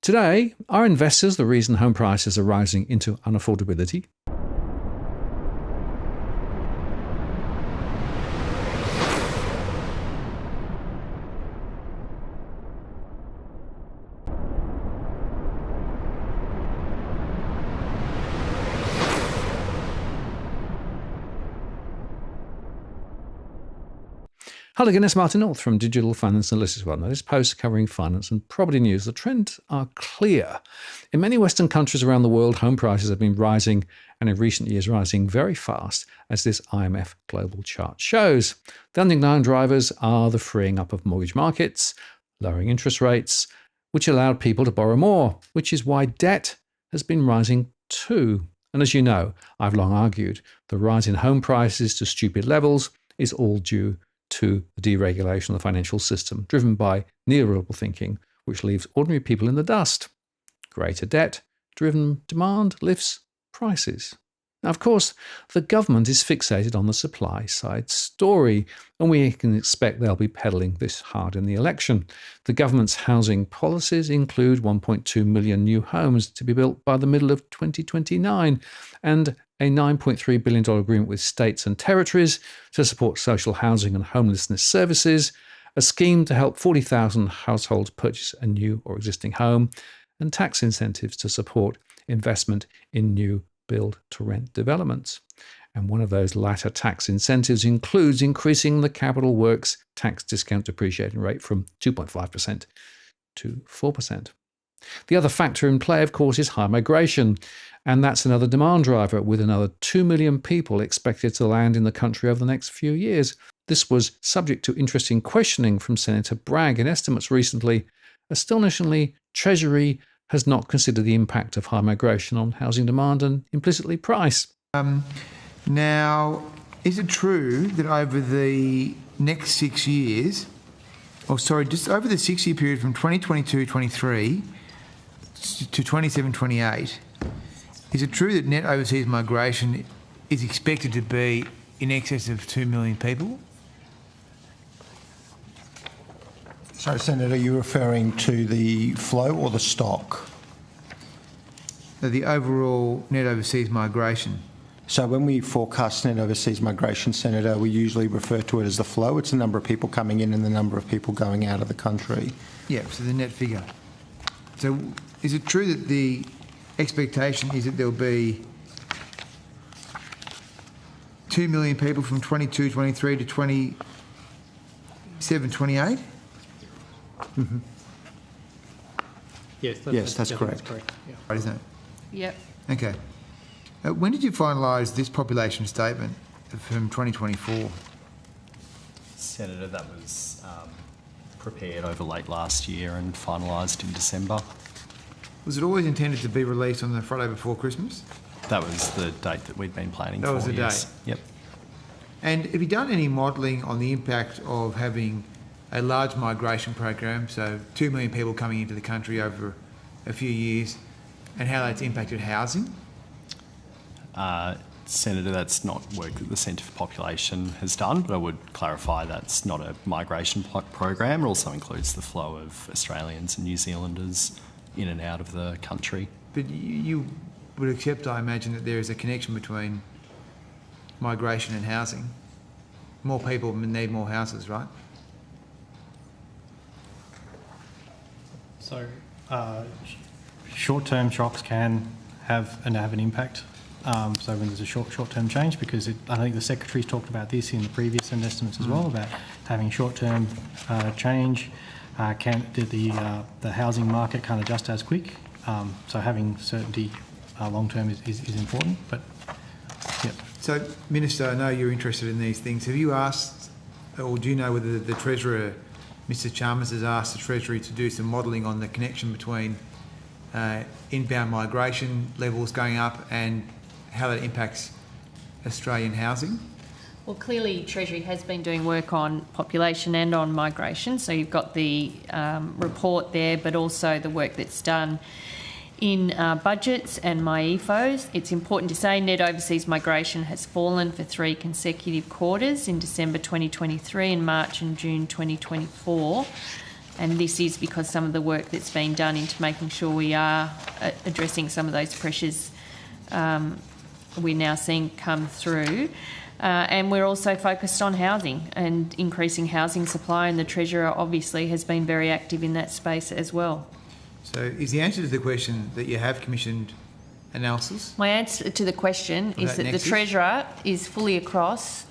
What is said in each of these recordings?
Today, are investors the reason home prices are rising into unaffordability? Hello again, it's Martin North from Digital Finance Analytics. Well, now this post covering finance and property news. The trends are clear. In many Western countries around the world, home prices have been rising, and in recent years rising very fast, as this IMF global chart shows. The underlying drivers are the freeing up of mortgage markets, lowering interest rates, which allowed people to borrow more, which is why debt has been rising too. And as you know, I've long argued the rise in home prices to stupid levels is all due to the deregulation of the financial system, driven by neoliberal thinking, which leaves ordinary people in the dust. Greater debt-driven demand lifts prices. Now, of course, the government is fixated on the supply side story, and we can expect they'll be peddling this hard in the election. The government's housing policies include 1.2 million new homes to be built by the middle of 2029, and a $9.3 billion agreement with states and territories to support social housing and homelessness services, a scheme to help 40,000 households purchase a new or existing home, and tax incentives to support investment in new build-to-rent developments. And one of those latter tax incentives includes increasing the capital works tax discount depreciating rate from 2.5% to 4%. The other factor in play, of course, is high migration, and that's another demand driver, with another 2 million people expected to land in the country over the next few years. This was subject to interesting questioning from Senator Bragg in estimates recently. Astonishingly, Treasury has not considered the impact of high migration on housing demand and implicitly price. Now, is it true that over the next 6 years, just over the 6-year period from 2022-23 to 27-28, is it true that net overseas migration is expected to be in excess of 2 million people? So, Senator, are you referring to the flow or the stock? The overall net overseas migration. So when we forecast net overseas migration, Senator, we usually refer to it as the flow. It's the number of people coming in and the number of people going out of the country. Yeah, so the net figure. So is it true that the expectation is that there'll be 2 million people from 22-23 to 27-28? Mm-hmm. Yes, that's correct. Yeah. Right, isn't it? Yep. Okay. When did you finalise this population statement from 2024? Senator, that was prepared over late last year and finalised in December. Was it always intended to be released on the Friday before Christmas? That was the date that we'd been planning for. That was the yes. date? Yep. And have you done any modelling on the impact of having a large migration program, so 2 million people coming into the country over a few years, and how that's impacted housing? Senator, that's not work that the Centre for Population has done, but I would clarify that's not a migration program. It also includes the flow of Australians and New Zealanders in and out of the country. But you would accept, I imagine, that there is a connection between migration and housing. More people need more houses, right? So short-term shocks can have an impact. So when there's a short-term change, because I think the Secretary's talked about this in the previous estimates as well, about having short-term change, the housing market can't adjust as quick. So having certainty long-term is important. But yeah. So, Minister, I know you're interested in these things. Have you asked, or do you know whether the Treasurer, Mr. Chalmers, has asked the Treasury to do some modelling on the connection between inbound migration levels going up and how that impacts Australian housing? Well, clearly Treasury has been doing work on population and on migration, so you've got the report there, but also the work that's done in budgets and MyEFOs. It's important to say net overseas migration has fallen for 3 consecutive quarters in December 2023 and March and June 2024. And this is because some of the work that's been done into making sure we are addressing some of those pressures we're now seeing come through. And we're also focused on housing and increasing housing supply, and the Treasurer obviously has been very active in that space as well. So is the answer to the question that you have commissioned analysis? My answer to the question is that the Treasurer is fully across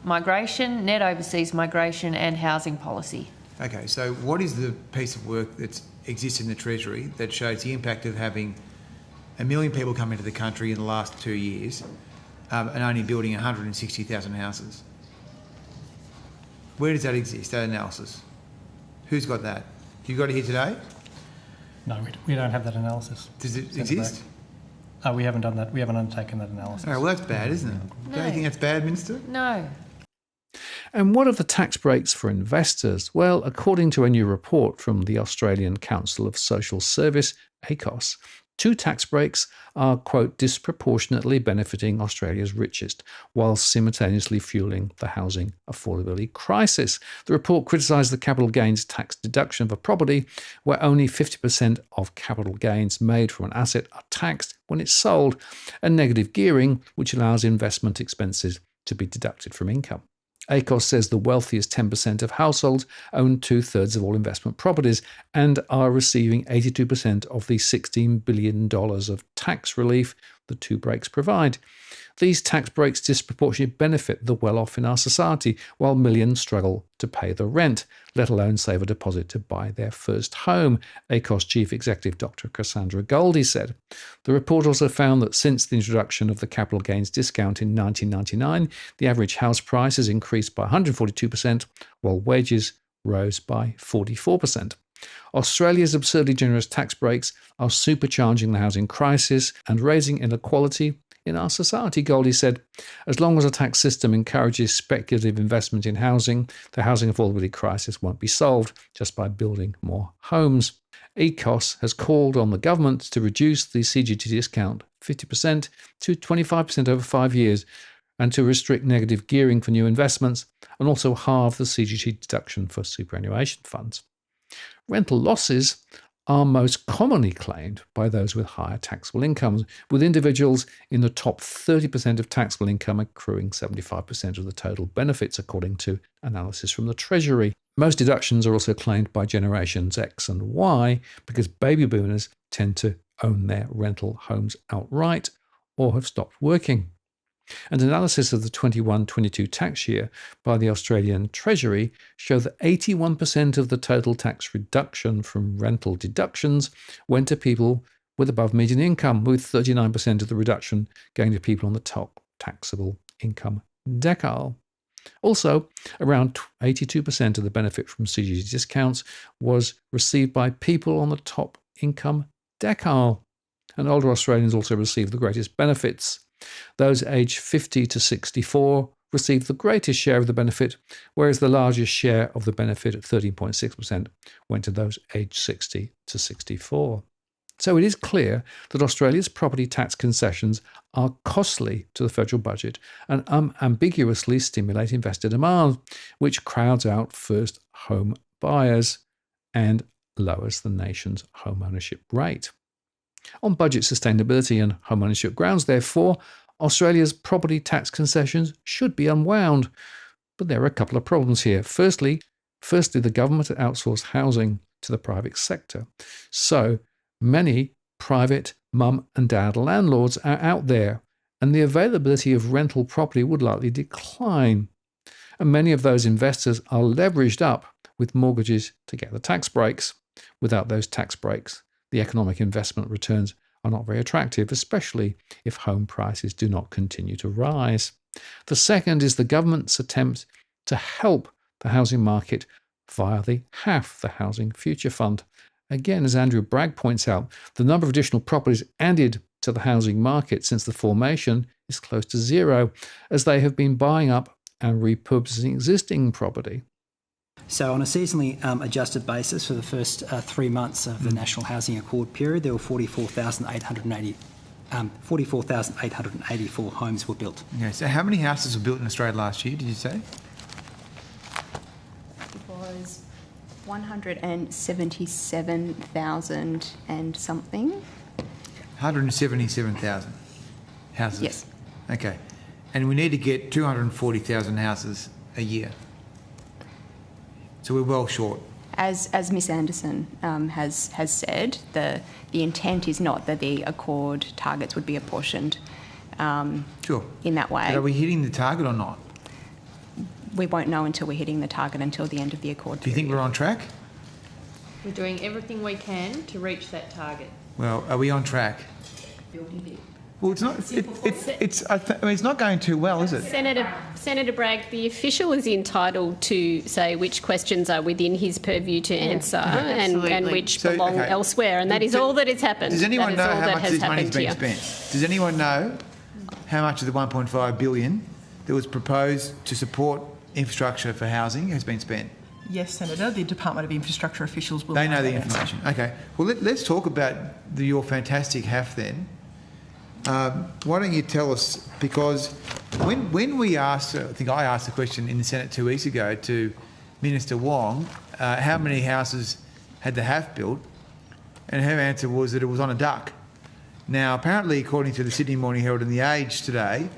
migration, net overseas migration and housing policy. Okay, so what is the piece of work that exists in the Treasury that shows the impact of having 1 million people come into the country in the last 2 years and only building 160,000 houses? Where does that exist, that analysis? Who's got that? You got it here today? No, we don't have that analysis. Does it Senator exist? Bragg. We haven't done that. We haven't undertaken that analysis. Oh, well, that's bad, isn't it? No. Don't you think that's bad, Minister? No. And what are the tax breaks for investors? Well, according to a new report from the Australian Council of Social Service, ACOS, 2 tax breaks are, quote, disproportionately benefiting Australia's richest, while simultaneously fueling the housing affordability crisis. The report criticised the capital gains tax deduction for property, where only 50% of capital gains made from an asset are taxed when it's sold, and negative gearing, which allows investment expenses to be deducted from income. ACOS says the wealthiest 10% of households own 2/3 of all investment properties and are receiving 82% of the $16 billion of tax relief the 2 breaks provide. These tax breaks disproportionately benefit the well-off in our society, while millions struggle to pay the rent, let alone save a deposit to buy their first home, ACOS Chief Executive Dr. Cassandra Goldie said. The report also found that since the introduction of the capital gains discount in 1999, the average house price has increased by 142%, while wages rose by 44%. Australia's absurdly generous tax breaks are supercharging the housing crisis and raising inequality in our society, Goldie said. As long as a tax system encourages speculative investment in housing, the housing affordability crisis won't be solved just by building more homes. ACOS has called on the government to reduce the CGT discount 50% to 25% over 5 years, and to restrict negative gearing for new investments, and also halve the CGT deduction for superannuation funds. Rental losses are most commonly claimed by those with higher taxable incomes, with individuals in the top 30% of taxable income accruing 75% of the total benefits, according to analysis from the Treasury. Most deductions are also claimed by generations X and Y because baby boomers tend to own their rental homes outright or have stopped working. And analysis of the 21-22 tax year by the Australian Treasury show that 81% of the total tax reduction from rental deductions went to people with above median income, with 39% of the reduction going to people on the top taxable income decile. Also, around 82% of the benefit from CGT discounts was received by people on the top income decile. And older Australians also received the greatest benefits. Those aged 50 to 64 received the greatest share of the benefit, whereas the largest share of the benefit at 13.6% went to those aged 60 to 64. So it is clear that Australia's property tax concessions are costly to the federal budget and unambiguously stimulate investor demand, which crowds out first home buyers and lowers the nation's home ownership rate. On budget sustainability and home ownership grounds, therefore, Australia's property tax concessions should be unwound. But there are a couple of problems here. Firstly, the government outsourced housing to the private sector. So many private mum and dad landlords are out there, and the availability of rental property would likely decline. And many of those investors are leveraged up with mortgages to get the tax breaks. Without those tax breaks, the economic investment returns are not very attractive, especially if home prices do not continue to rise. The second is the government's attempt to help the housing market via the HAF, the Housing Future Fund. Again, as Andrew Bragg points out, the number of additional properties added to the housing market since the formation is close to zero, as they have been buying up and repurposing existing property. So on a seasonally adjusted basis for the first 3 months of the National Housing Accord period, there were 44,884 homes were built. Okay, so how many houses were built in Australia last year, did you say? It was 177,000 and something. 177,000 houses? Yes. Okay. And we need to get 240,000 houses a year. So we're well short. As Ms Anderson has said, the intent is not that the Accord targets would be apportioned Sure. in that way. But are we hitting the target or not? We won't know until we're hitting the target until the end of the Accord Do you think period. we're on track? We're doing everything we can to reach that target. Well, are we on track? Well, it's not. It's not going too well, is it? Senator Bragg, the official is entitled to say which questions are within his purview to answer and which belong elsewhere, and that is all that has happened. Does anyone know how much this money's been here. spent? Does anyone know how much of the 1.5 billion that was proposed to support infrastructure for housing has been spent? Yes, Senator. The Department of Infrastructure officials will. They know the information. Okay. Well, let's talk about your fantastic HAF then. Why don't you tell us, because when we asked, I think I asked the question in the Senate 2 weeks ago to Minister Wong, how many houses had the HAF built, and her answer was that it was on a duck. Now, apparently, according to the Sydney Morning Herald and The Age today,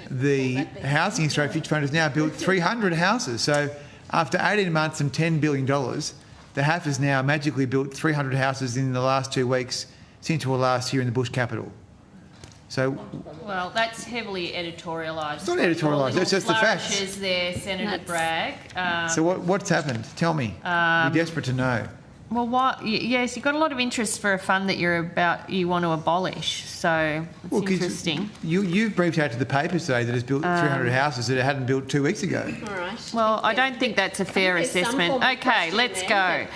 the Housing Australia Future Fund has now built 300 houses. So after 18 months and $10 billion, the HAF has now magically built 300 houses in the last 2 weeks since we were last here in the Bush capital. So, well, that's heavily editorialised. It's not editorialised, it's just the facts. Flourishes there, Senator Bragg. So what's happened? Tell me. We're desperate to know. Well, yes, you've got a lot of interest for a fund that you want to abolish, so it's interesting. You've briefed out to the paper today that it's built 300 houses that it hadn't built 2 weeks ago. All right. Well, I don't think that's a fair assessment. Okay, let's go.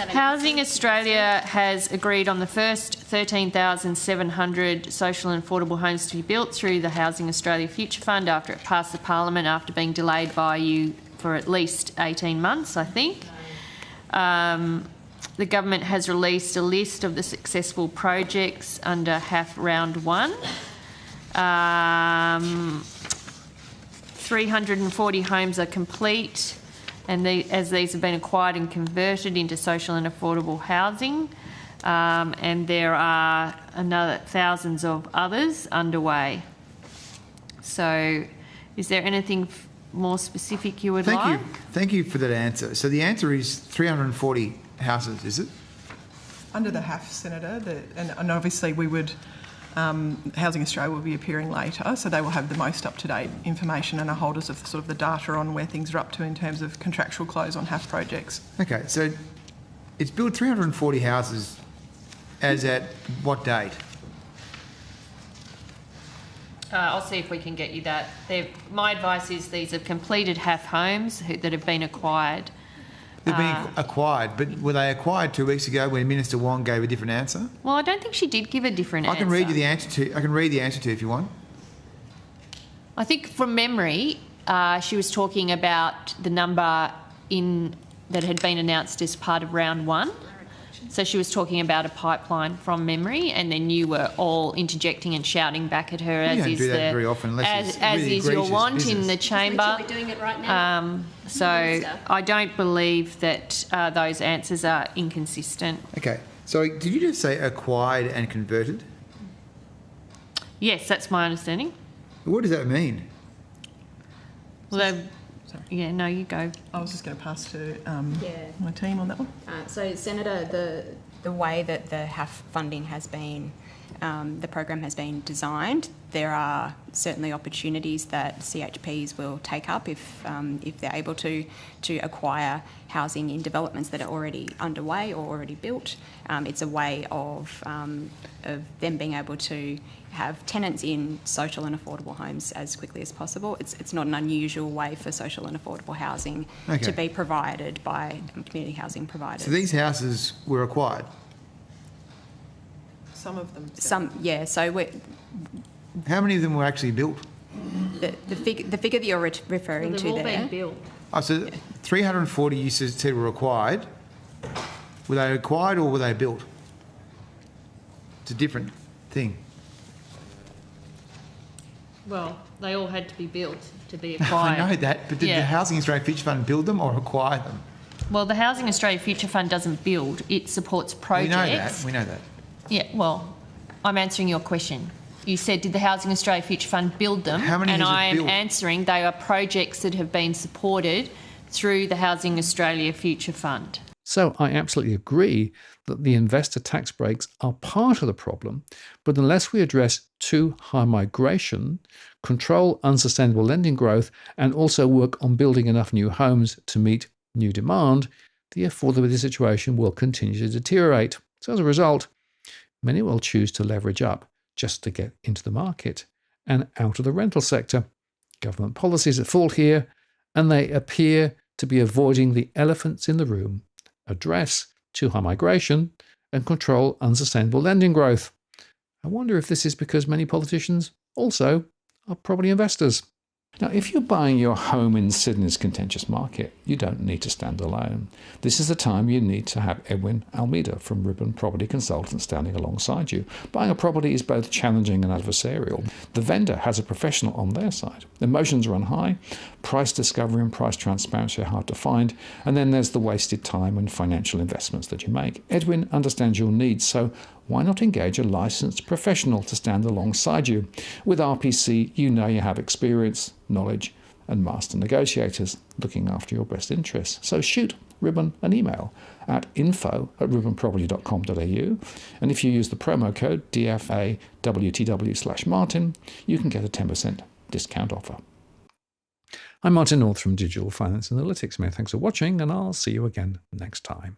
Housing Australia has agreed on the first 13,700 social and affordable homes to be built through the Housing Australia Future Fund after it passed the Parliament after being delayed by you for at least 18 months, I think. The government has released a list of the successful projects under HAF Round 1. 340 homes are complete, and as these have been acquired and converted into social and affordable housing, and there are another thousands of others underway. So, is there anything more specific you would like? Thank you for that answer. So the answer is 340 houses, is it? Under the HAF, Senator, and obviously we would, Housing Australia will be appearing later, so they will have the most up-to-date information and are holders of sort of the data on where things are up to in terms of contractual close on HAF projects. Okay, so it's built 340 houses as at what date? I'll see if we can get you that. My advice is these are completed HAF homes that have been acquired. They've been acquired, but were they acquired 2 weeks ago when Minister Wong gave a different answer? Well, I don't think she did give a different answer. I can read you the answer to. I can read the answer to you if you want. I think from memory, she was talking about the number that had been announced as part of Round 1. So she was talking about a pipeline from memory, and then you were all interjecting and shouting back at her, You don't do that very often, unless it's really is your egregious want business. in the chamber. We're doing it right now. So I don't believe that those answers are inconsistent. Okay, so did you just say acquired and converted? Yes, that's my understanding. What does that mean? Well, yeah, no, you go. I was just going to pass to my team on that one. So, Senator, the way that the HAF funding has been, the program has been designed, there are certainly opportunities that CHPs will take up if they're able to acquire housing in developments that are already underway or already built. It's a way of them being able to have tenants in social and affordable homes as quickly as possible. It's not an unusual way for social and affordable housing to be provided by community housing providers. So these houses were acquired? Some of them. Yeah. So how many of them were actually built? The figure that you're referring to there. They've all been built. Oh, so 340 you said were acquired. Were they acquired or were they built? It's a different thing. Well, they all had to be built to be acquired. I know that, but did the Housing Australia Future Fund build them or acquire them? Well, the Housing Australia Future Fund doesn't build, it supports projects. We know that. Yeah, well, I'm answering your question. You said, did the Housing Australia Future Fund build them? How many and has it I am built? answering they are projects that have been supported through the Housing Australia Future Fund. So I absolutely agree that the investor tax breaks are part of the problem, but unless we address too high migration, control unsustainable lending growth, and also work on building enough new homes to meet new demand, the affordability situation will continue to deteriorate. So as a result, many will choose to leverage up just to get into the market and out of the rental sector. Government policies at fault here, and they appear to be avoiding the elephants in the room: address too high migration and control unsustainable lending growth. I wonder if this is because many politicians also are property investors. Now, if you're buying your home in Sydney's contentious market, you don't need to stand alone. This is the time you need to have Edwin Almeida from Ribbon Property Consultants standing alongside you. Buying a property is both challenging and adversarial. The vendor has a professional on their side. Emotions run high, price discovery and price transparency are hard to find, and then there's the wasted time and financial investments that you make. Edwin understands your needs, so why not engage a licensed professional to stand alongside you? With RPC, you know you have experience, knowledge, and master negotiators looking after your best interests. So shoot Ribbon an email at info@ribbonproperty.com.au, and if you use the promo code DFAWTW/Martin, you can get a 10% discount offer. I'm Martin North from Digital Finance Analytics. Many thanks for watching, and I'll see you again next time.